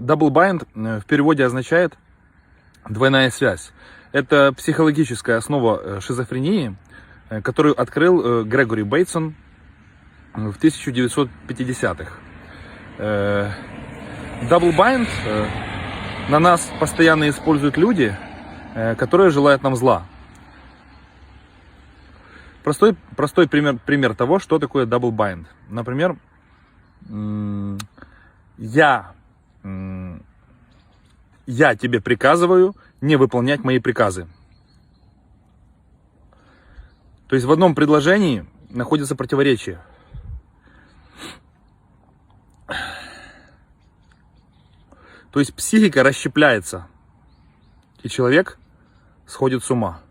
Double bind в переводе означает двойная связь. Это психологическая основа шизофрении, которую открыл Грегори Бейтсон в 1950-х. Double bind на нас постоянно используют люди, которые желают нам зла. Простой пример того, что такое double bind. Например, я тебе приказываю не выполнять мои приказы. То есть в одном предложении находится противоречие. То есть психика расщепляется, и человек сходит с ума.